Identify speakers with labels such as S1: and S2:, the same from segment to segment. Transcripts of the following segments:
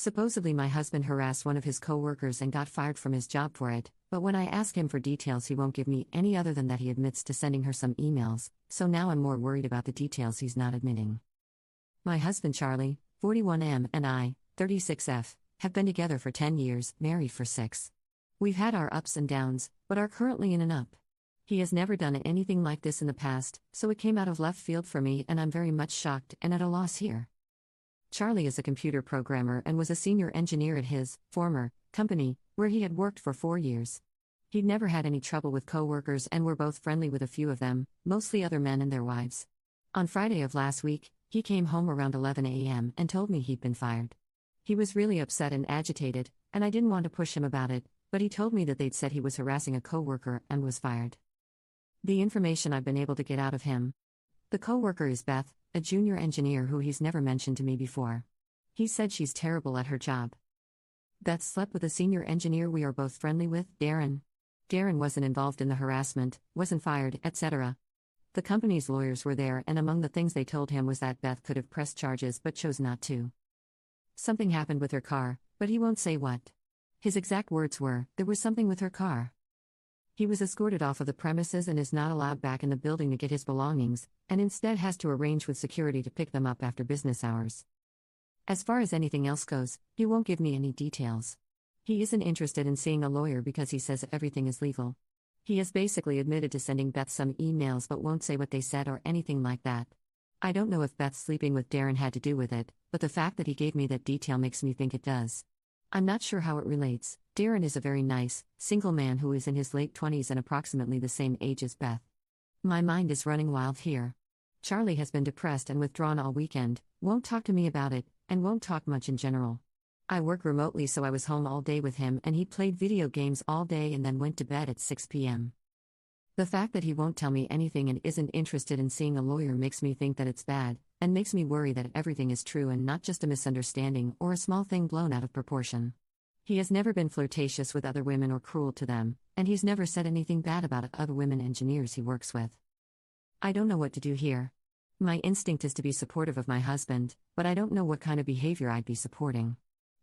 S1: Supposedly my husband harassed one of his coworkers and got fired from his job for it, but when I ask him for details he won't give me any other than that he admits to sending her some emails, so now I'm more worried about the details he's not admitting. My husband Charlie, 41M, and I, 36F, have been together for 10 years, married for 6. We've had our ups and downs, but are currently in an up. He has never done anything like this in the past, so it came out of left field for me and I'm very much shocked and at a loss here. Charlie is a computer programmer and was a senior engineer at his former company, where he had worked for 4 years. He'd never had any trouble with coworkers and were both friendly with a few of them, mostly other men and their wives. On Friday of last week, he came home around 11 a.m. and told me he'd been fired. He was really upset and agitated, and I didn't want to push him about it, but he told me that they'd said he was harassing a coworker and was fired. The information I've been able to get out of him. The coworker is Beth, a junior engineer who he's never mentioned to me before. He said she's terrible at her job. Beth slept with a senior engineer we are both friendly with, Darren. Darren wasn't involved in the harassment, wasn't fired, etc. The company's lawyers were there and among the things they told him was that Beth could have pressed charges but chose not to. Something happened with her car, but he won't say what. His exact words were, "There was something with her car." He was escorted off of the premises and is not allowed back in the building to get his belongings, and instead has to arrange with security to pick them up after business hours. As far as anything else goes, he won't give me any details. He isn't interested in seeing a lawyer because he says everything is legal. He has basically admitted to sending Beth some emails but won't say what they said or anything like that. I don't know if Beth sleeping with Darren had to do with it, but the fact that he gave me that detail makes me think it does. I'm not sure how it relates. Darren is a very nice, single man who is in his late 20s and approximately the same age as Beth. My mind is running wild here. Charlie has been depressed and withdrawn all weekend, won't talk to me about it, and won't talk much in general. I work remotely so I was home all day with him and he played video games all day and then went to bed at 6 p.m. The fact that he won't tell me anything and isn't interested in seeing a lawyer makes me think that it's bad, and makes me worry that everything is true and not just a misunderstanding or a small thing blown out of proportion. He has never been flirtatious with other women or cruel to them, and he's never said anything bad about other women engineers he works with. I don't know what to do here. My instinct is to be supportive of my husband, but I don't know what kind of behavior I'd be supporting.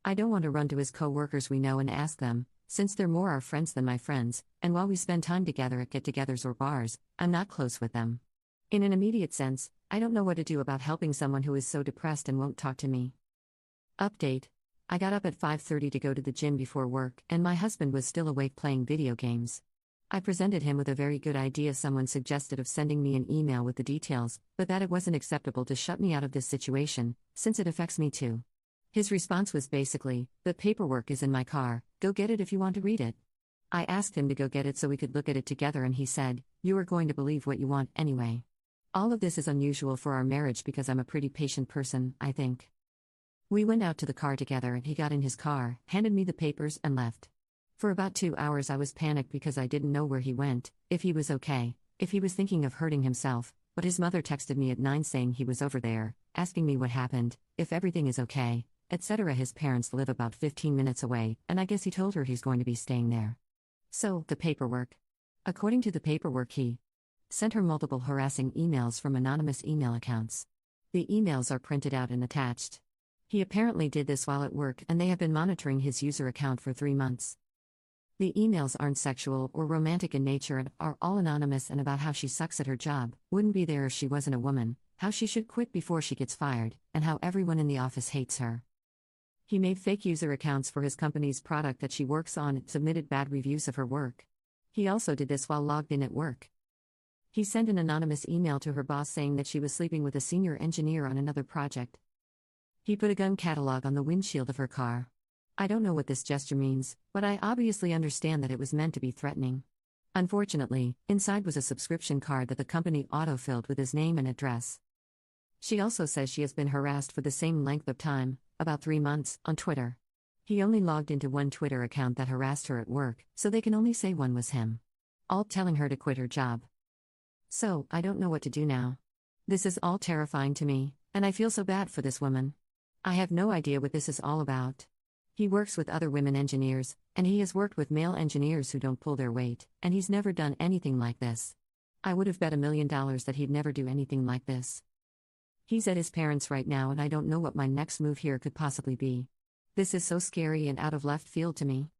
S1: I don't want to run to his co-workers we know and ask them, since they're more our friends than my friends, and while we spend time together at get-togethers or bars, I'm not close with them. In an immediate sense, I don't know what to do about helping someone who is so depressed and won't talk to me. Update. I got up at 5:30 to go to the gym before work, and my husband was still awake playing video games. I presented him with a very good idea someone suggested of sending me an email with the details, but that it wasn't acceptable to shut me out of this situation, since it affects me too. His response was basically, "The paperwork is in my car, go get it if you want to read it." I asked him to go get it so we could look at it together and he said, "You are going to believe what you want anyway." All of this is unusual for our marriage because I'm a pretty patient person, I think. We went out to the car together and he got in his car, handed me the papers and left. For about 2 hours I was panicked because I didn't know where he went, if he was okay, if he was thinking of hurting himself, but his mother texted me at 9 saying he was over there, asking me what happened, if everything is okay, etc. His parents live about 15 minutes away, and I guess he told her he's going to be staying there. So, the paperwork. According to the paperwork he sent her multiple harassing emails from anonymous email accounts. The emails are printed out and attached. He apparently did this while at work and they have been monitoring his user account for 3 months. The emails aren't sexual or romantic in nature and are all anonymous and about how she sucks at her job, wouldn't be there if she wasn't a woman, how she should quit before she gets fired, and how everyone in the office hates her. He made fake user accounts for his company's product that she works on and submitted bad reviews of her work. He also did this while logged in at work. He sent an anonymous email to her boss saying that she was sleeping with a senior engineer on another project. He put a gun catalog on the windshield of her car. I don't know what this gesture means, but I obviously understand that it was meant to be threatening. Unfortunately, inside was a subscription card that the company auto-filled with his name and address. She also says she has been harassed for the same length of time, about 3 months, on Twitter. He only logged into one Twitter account that harassed her at work, so they can only say one was him. All telling her to quit her job. So, I don't know what to do now. This is all terrifying to me, and I feel so bad for this woman. I have no idea what this is all about. He works with other women engineers, and he has worked with male engineers who don't pull their weight, and he's never done anything like this. I would have bet $1 million that he'd never do anything like this. He's at his parents' right now and I don't know what my next move here could possibly be. This is so scary and out of left field to me.